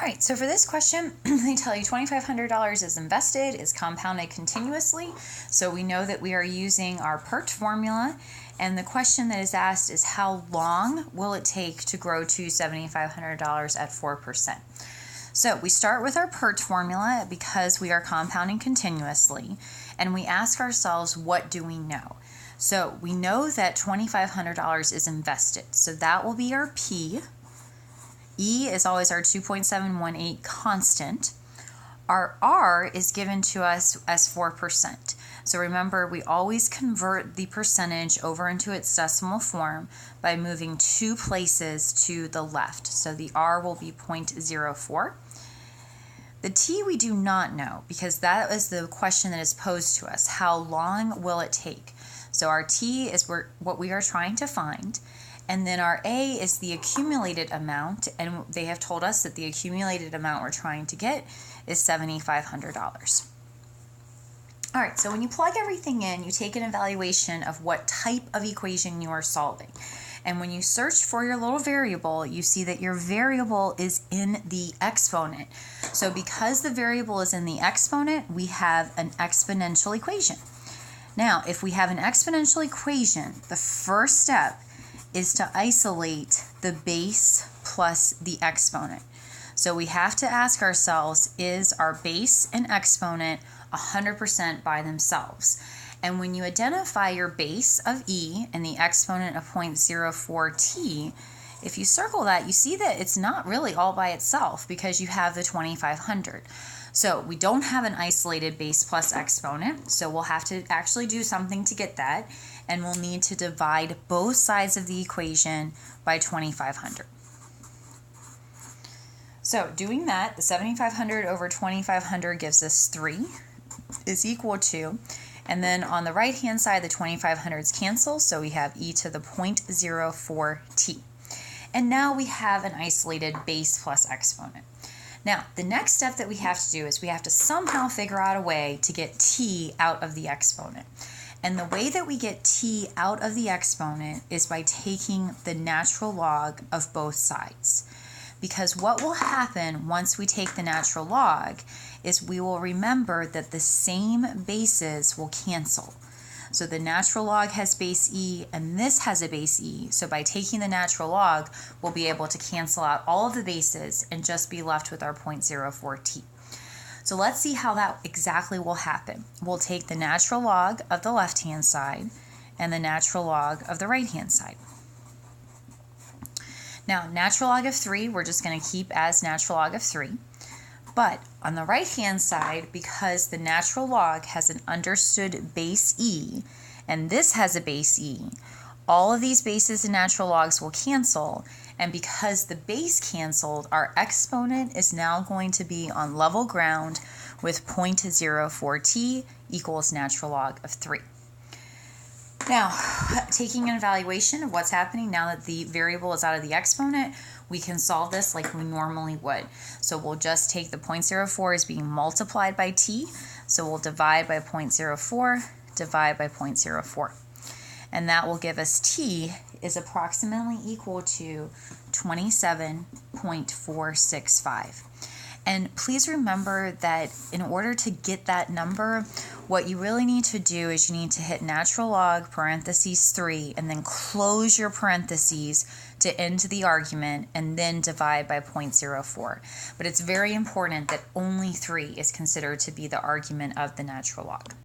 All right, so for this question, they tell you $2,500 is invested, is compounded continuously. So we know that we are using our PERT formula. And the question that is asked is how long will it take to grow to $7,500 at 4%? So we start with our PERT formula because we are compounding continuously. And we ask ourselves, what do we know? So we know that $2,500 is invested. So that will be our P. E is always our 2.718 constant. Our R is given to us as 4%. So remember, we always convert the percentage over into its decimal form by moving 2 places to the left. So the R will be 0.04. The T we do not know because that is the question that is posed to us. How long will it take? So our T is what we are trying to find. And then our A is the accumulated amount, and they have told us that the accumulated amount we're trying to get is $7,500. All right, so when you plug everything in, you take an evaluation of what type of equation you are solving. And when you search for your little variable, you see that your variable is in the exponent. So because the variable is in the exponent, we have an exponential equation. Now, if we have an exponential equation, the first step is to isolate the base plus the exponent. So we have to ask ourselves, is our base and exponent 100% by themselves? And when you identify your base of E and the exponent of 0.04t, if you circle that, you see that it's not really all by itself because you have the 2,500. So we don't have an isolated base plus exponent, so we'll have to actually do something to get that, and we'll need to divide both sides of the equation by 2,500. So doing that, the 7,500 over 2,500 gives us 3 is equal to, and then on the right-hand side, the 2,500s cancel, so we have e to the 0.04t. And now we have an isolated base plus exponent. Now, the next step that we have to do is we have to somehow figure out a way to get t out of the exponent. And the way that we get t out of the exponent is by taking the natural log of both sides. Because what will happen once we take the natural log is we will remember that the same bases will cancel. So the natural log has base e and this has a base e. So by taking the natural log, we'll be able to cancel out all of the bases and just be left with our 0.04t. So let's see how that exactly will happen. We'll take the natural log of the left-hand side and the natural log of the right-hand side. Now, natural log of 3, we're just going to keep as natural log of 3. But on the right-hand side, because the natural log has an understood base e, and this has a base e, all of these bases and natural logs will cancel, and because the base canceled, our exponent is now going to be on level ground with 0.04t equals natural log of 3. Now, taking an evaluation of what's happening now that the variable is out of the exponent, we can solve this like we normally would. So we'll just take the 0.04 as being multiplied by t. So we'll divide by 0.04, divide by 0.04. And that will give us t is approximately equal to 27.465. And please remember that in order to get that number, what you really need to do is you need to hit natural log parentheses 3 and then close your parentheses to end the argument and then divide by 0.04. But it's very important that only 3 is considered to be the argument of the natural log.